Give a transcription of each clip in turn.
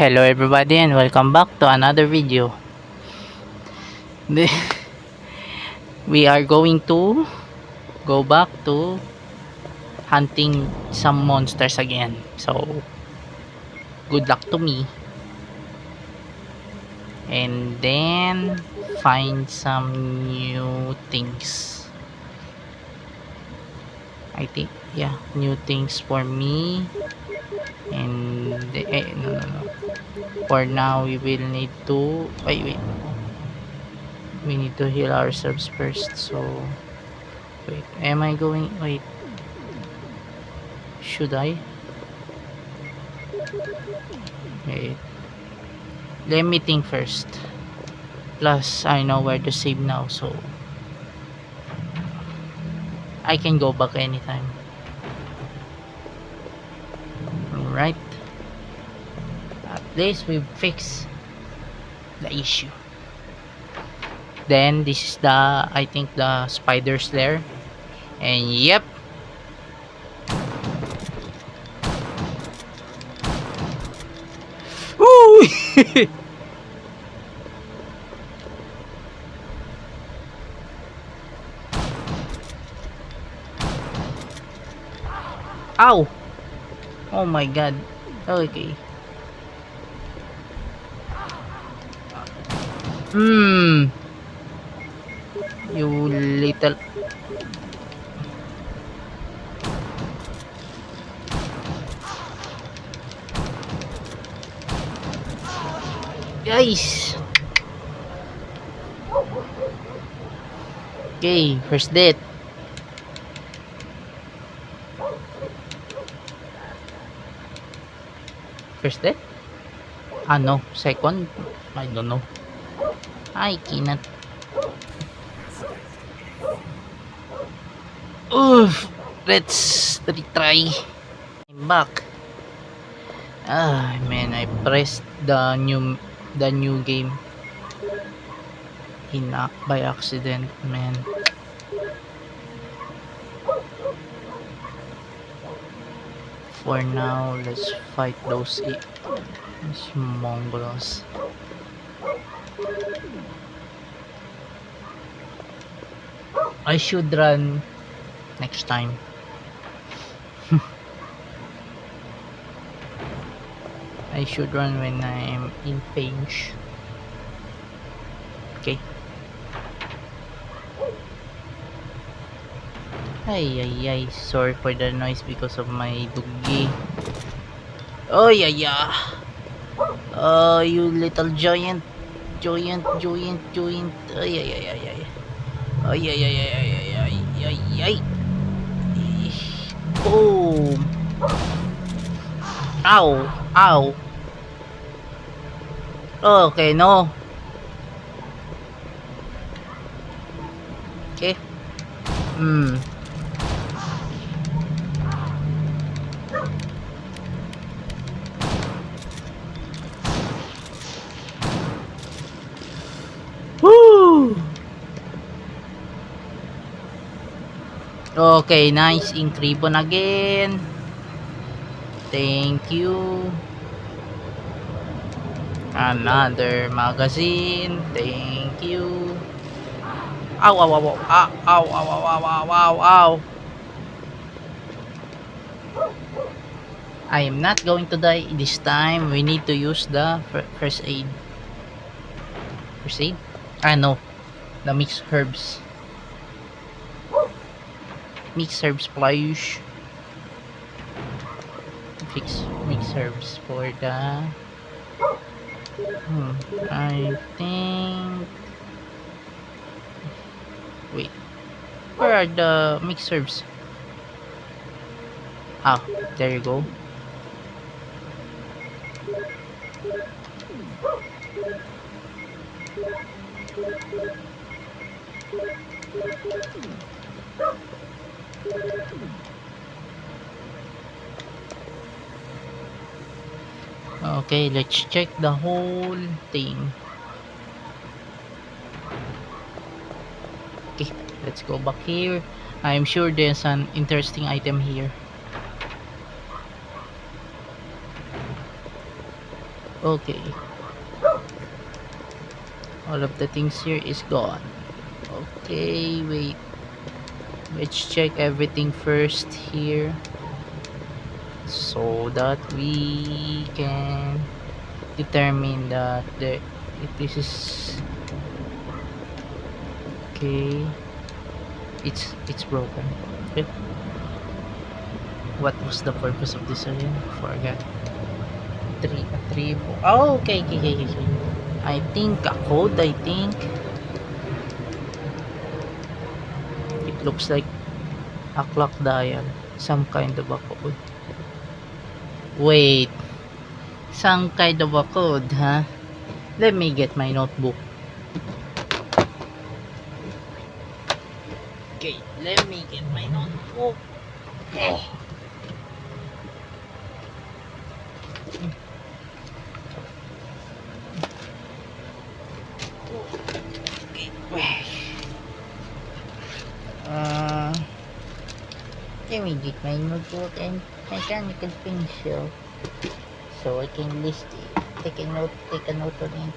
Hello everybody and welcome back to another video. We are going to go back to hunting some monsters again. So good luck to me. And then find some new things. I think yeah, new things for me. And no. For now we will need to wait. We need to heal ourselves first. So wait, am I going? Wait, should I? Wait, let me think first. Plus, I know where to save now, so I can go back anytime. Alright. At least we've fixed the issue. Then, this is the, I think, the spider's lair. And yep. Woo! Ow! Oh my god. Okay. You little... Guys! Okay, first death. First death? Ah no, second? I don't know. I cannot. Oof! Let's retry. I'm back. Ah man, I pressed the new game by accident, man. For now, let's fight those mongols. I should run next time. I should run when I'm in range. Okay. Ay, sorry for the noise because of my doggy. Oh yeah. Oh, you little giant. Ay. Ay. Oh. Ow. Okay, no. Okay. Woo! Okay, nice. Ink ribbon again. Thank you. Another magazine. Thank you. Ow. I am not going to die this time. We need to use the first aid. First aid? Ah, no. The mixed herbs. Mixed herbs plush. Fix mixed herbs for the... I think... Wait. Where are the mixed herbs? Ah, there you go. Okay, let's check the whole thing. Okay, let's go back here. I'm sure there's an interesting item here. Okay, all of the things here is gone. Okay, wait, let's check everything first here so that we can determine that this is okay. It's broken. Okay. What was the purpose of this again? Forgot. Three. Oh, okay. I think a code. I think it looks like a clock dial. Some kind of a code. Wait, some kind of a code, huh? Let me get my notebook. Okay, let me get my notebook. Oh. Okay. Uh, Let me get my notebook and mechanical pencil so I can list it. Take a note on it.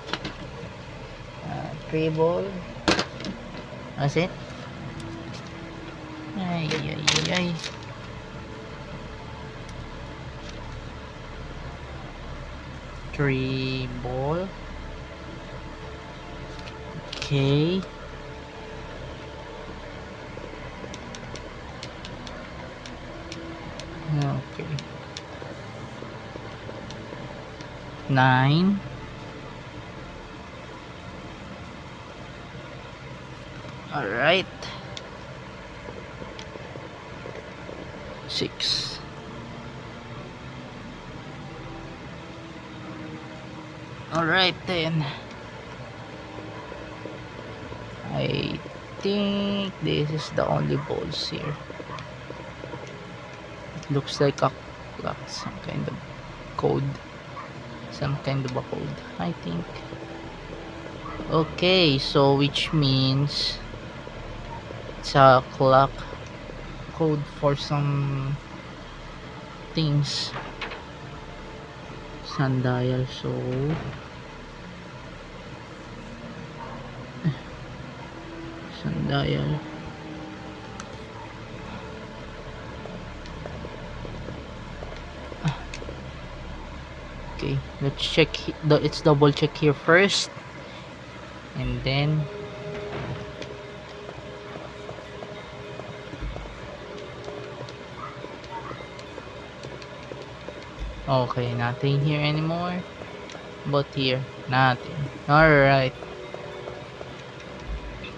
Treble. That's it. Ay. Treble. Okay. Okay. 9. All right. 6. All right then. I think this is the only balls here. It looks like a clock, some kind of code. Some kind of a code, I think. Okay, so which means it's a clock code for some things. Sundial, so sundial. Okay, let's check. Let's double check here first, and then okay, nothing here anymore. But here, nothing. All right.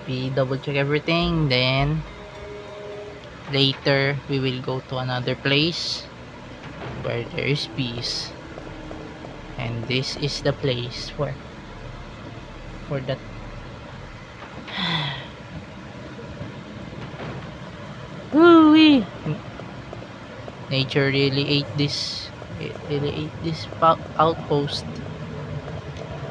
We double check everything, then later we will go to another place where there is peace, and this is the place for that. Woo-wee. Nature really ate this. It really ate this outpost.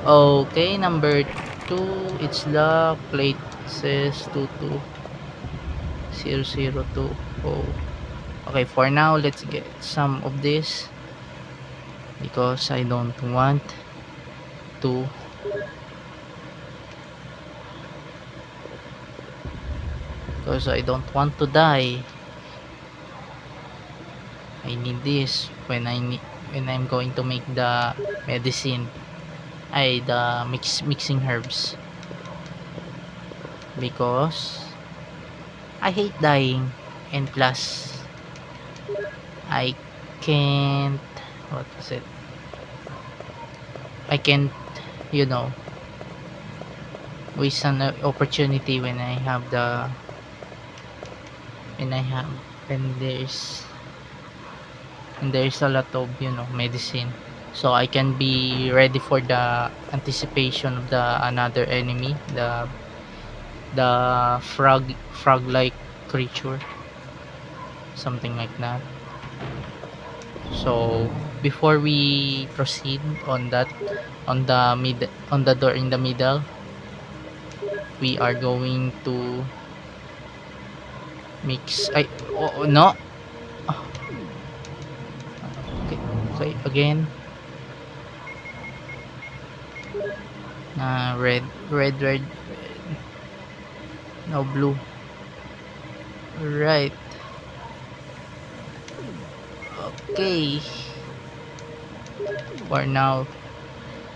Okay, number 2. It's locked. Plate says 220020. Oh. Okay, for now, let's get some of this because I don't want to die. I need this when I'm going to make the medicine. The mixing herbs, because I hate dying, and plus I can't, what was it? I can't, you know, waste an opportunity when there's a lot of, medicine, so I can be ready for the anticipation of the another enemy, the frog like creature, something like that. So before we proceed on that, on the door in the middle, we are going to mix. No. Okay, again. Red, red, red, no blue. Right. Okay. For now,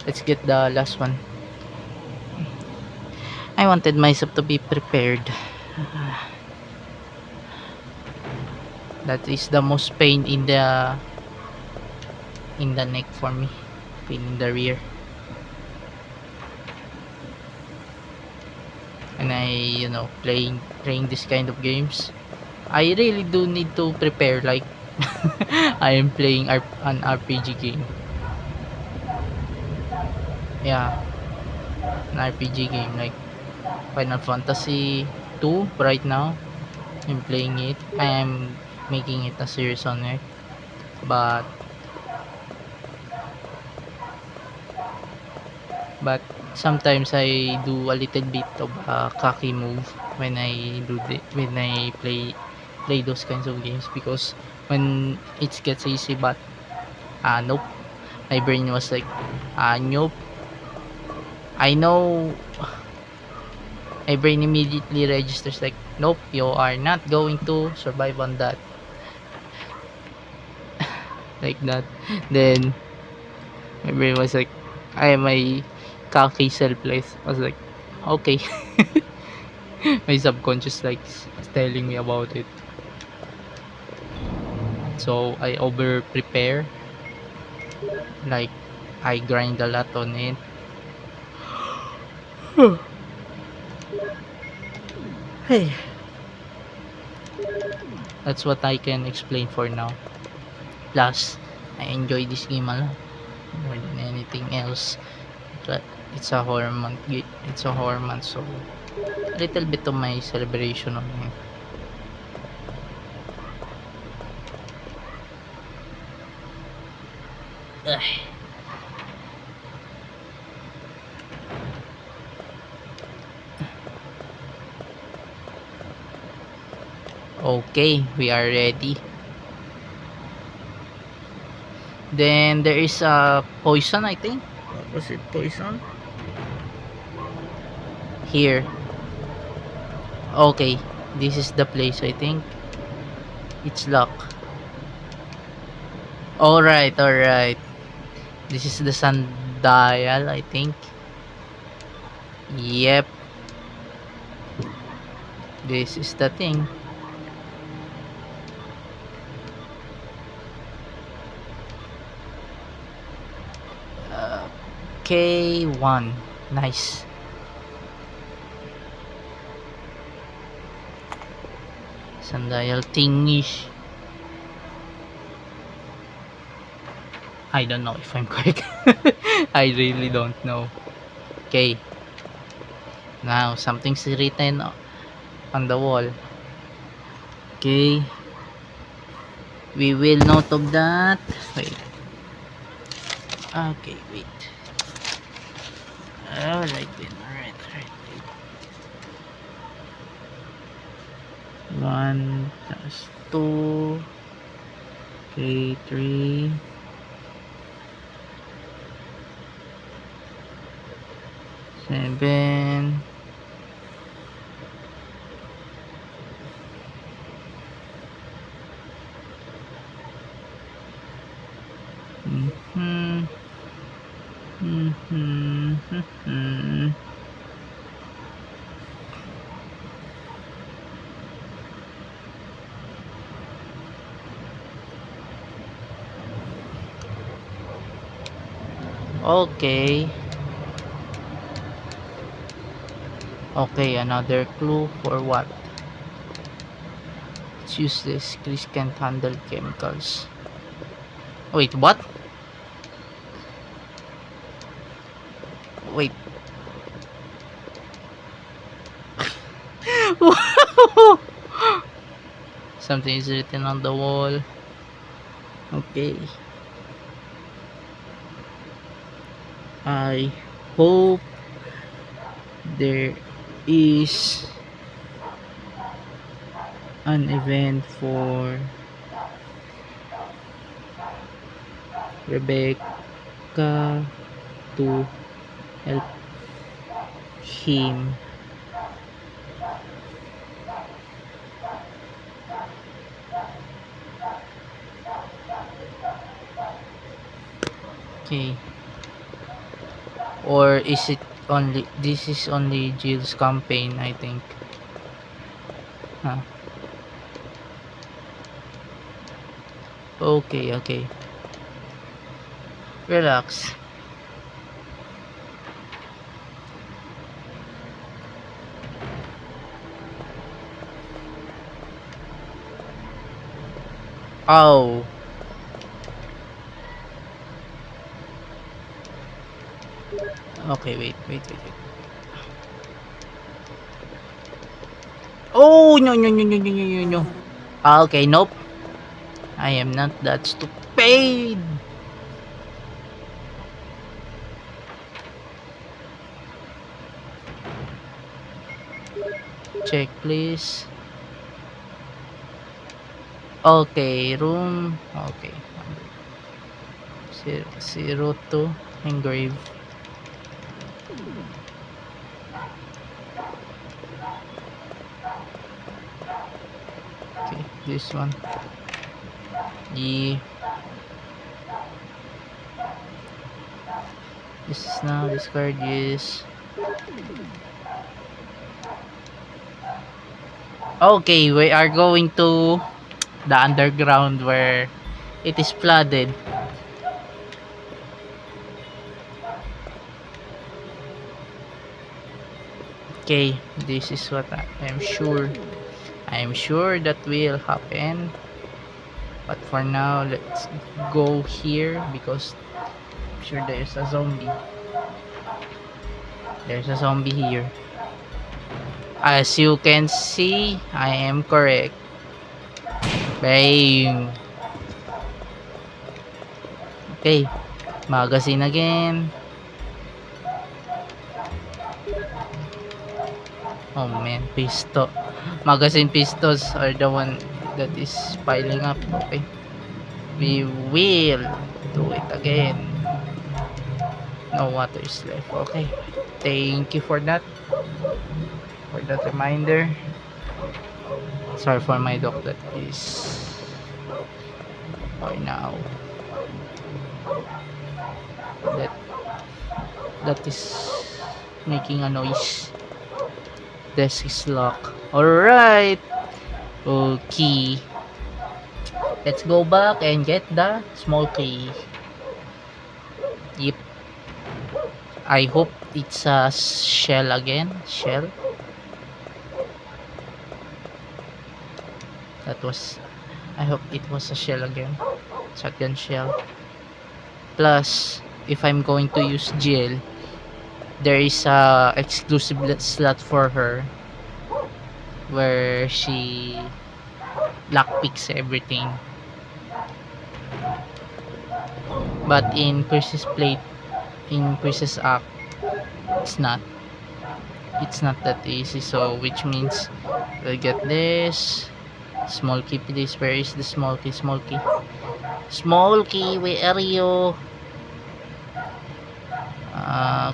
let's get the last one. I wanted myself to be prepared. That is the most pain in the neck for me. Pain in the rear. And playing this kind of games, I really do need to prepare like I am playing an RPG game. Yeah, an RPG game like Final Fantasy 2 right now. I'm playing it. I am making it a series on it. But sometimes I do a little bit of a cocky move when I play those kinds of games, because when it gets easy, but nope, my brain was like, nope. I know my brain immediately registers like, nope, you are not going to survive on that, like that. Then my brain was like, my cocky self was like, okay. My subconscious like telling me about it, so I over prepare, like I grind a lot on it. Hey, that's what I can explain for now. Plus, I enjoy this game a lot more than anything else. But it's a horror month. It's a horror month, so a little bit of my celebration on it. Ugh. Okay, we are ready. Then there is a poison, I think. What was it? Poison? Here. Okay, this is the place, I think. It's locked. Alright, alright. This is the sundial, I think. Yep. This is the thing. K1. Nice. Sundial thingish. I don't know if I'm correct. I really don't know. Okay. Now, something's written on the wall. Okay. We will note of that. Wait. Okay, wait. Alright then. Alright. Wait. 1 plus 2. Okay, 3. 7. Okay. Okay, another clue for what? It's useless. Chris can't handle chemicals. Wait, what? Wait. Something is written on the wall. Okay. I hope there is an event for Rebecca to help him. Okay. Or is it only, this is only Jill's campaign, I think. Huh. Okay, okay. Relax. Oh. Okay, wait. Oh, no. Ah, okay, nope. I am not that stupid. Check, please. Okay, room. Okay. 02 engrave. Okay, this one. Yeah. This is now, this card is. Okay, we are going to the underground where it is flooded. Okay, this is what I am sure. I am sure that will happen. But for now, let's go here because I'm sure there's a zombie. There's a zombie here. As you can see, I am correct. Bang. Okay, magazine again. Oh man, magazine pistols are the one that is piling up. Okay, we will do it again. No water is left. Okay, thank you for that reminder. Sorry for my dog that is for now that is making a noise. Desk is locked. Alright. Okay. Let's go back and get the small key. Yep. I hope it's a shell again. Shell. I hope it was a shell again. Shotgun shell. Plus, if I'm going to use Jill, there is a exclusive slot for her where she lockpicks everything. But in Chris's app, it's not that easy. So which means we'll get this small key, please. Where is the small key? Small key, where are you?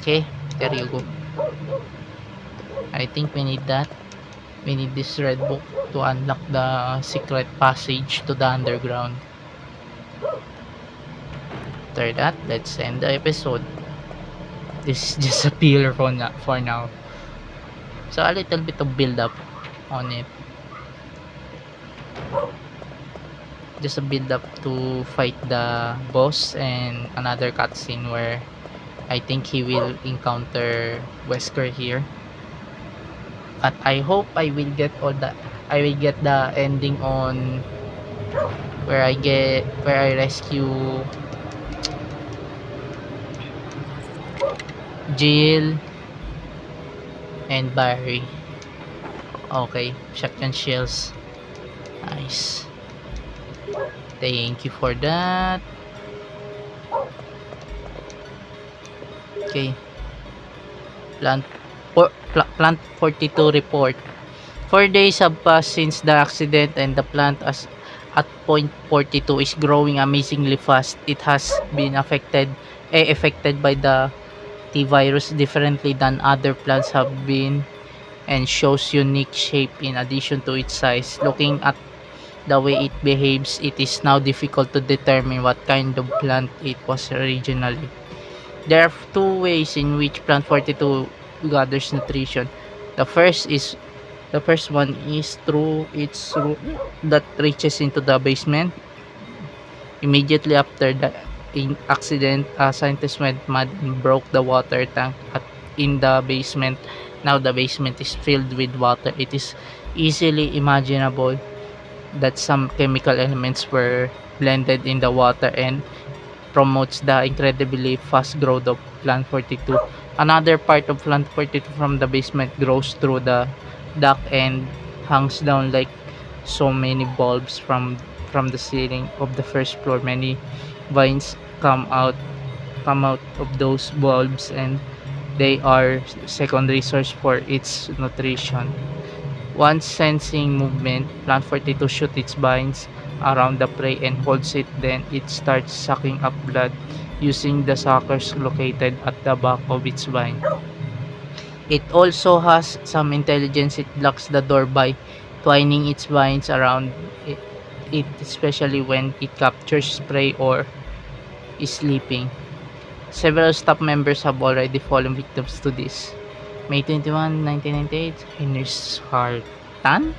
Okay, there you go. I think we need that. We need this red book to unlock the secret passage to the underground. After that, let's end the episode. This is just a pillar for now. So a little bit of build up on it. Just a build up to fight the boss and another cutscene where I think he will encounter Wesker here. But I hope I will get the ending on where I rescue Jill and Barry. Okay, shotgun shells. Nice. Thank you for that. Okay. Plant 42 report. 4 days have passed since the accident and the plant at point 42 is growing amazingly fast. It has been affected by the T-virus differently than other plants have been and shows unique shape in addition to its size. Looking at the way it behaves, it is now difficult to determine what kind of plant it was originally. There are two ways in which Plant 42 gathers nutrition. The first is the first one is through its root that reaches into the basement. Immediately after the accident, scientists went mad and broke the water tank in the basement. Now the basement is filled with water. It is easily imaginable that some chemical elements were blended in the water and promotes the incredibly fast growth of Plant 42. Another part of Plant 42 from the basement grows through the duct and hangs down like so many bulbs from the ceiling of the first floor. Many vines come out of those bulbs, and they are secondary source for its nutrition. Once sensing movement, Plant 42 shoots its vines around the prey and holds it, then it starts sucking up blood using the suckers located at the back of its vine. It also has some intelligence. It blocks the door by twining its vines around it, especially when it captures prey or is sleeping. Several staff members have already fallen victims to this. May 21, 1998, Henry Sarton.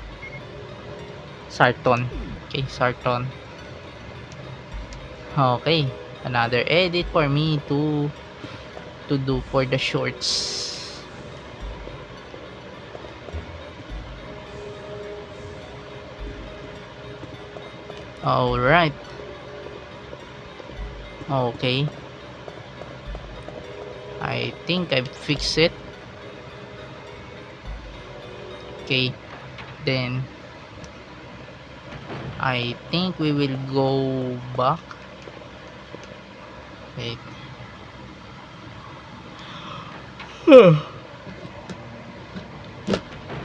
Okay, Sarton. Okay, another edit for me to do for the shorts. All right. Okay. I think I fixed it. Okay, then I think we will go back. Wait.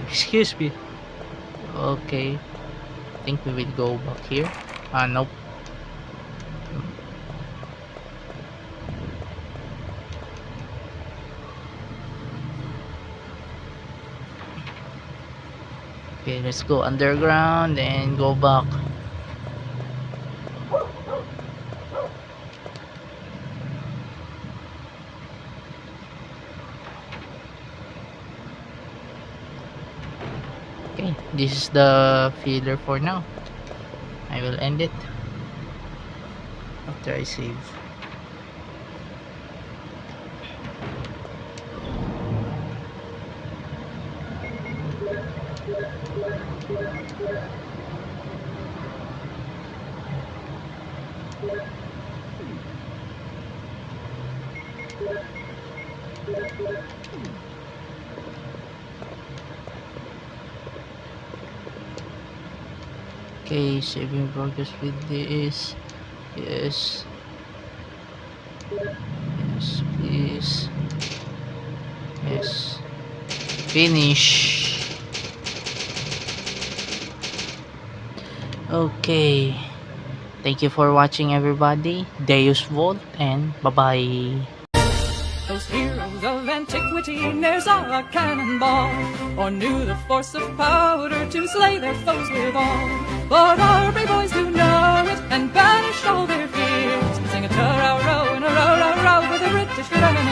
Excuse me. Okay, I think we will go back here. Nope. Okay, let's go underground and go back. Okay, this is the filler for now. I will end it after I save. Okay, saving progress with this. Yes. Yes, please. Yes. Finish. Okay. Thank you for watching, everybody. Deus Volt, and bye-bye. Those heroes of antiquity ne'er saw a cannonball, or knew the force of powder to slay their foes withal. But our brave boys do know it, and banish all their fears. Sing a ta-row-row and a row-row-row for the British enemy.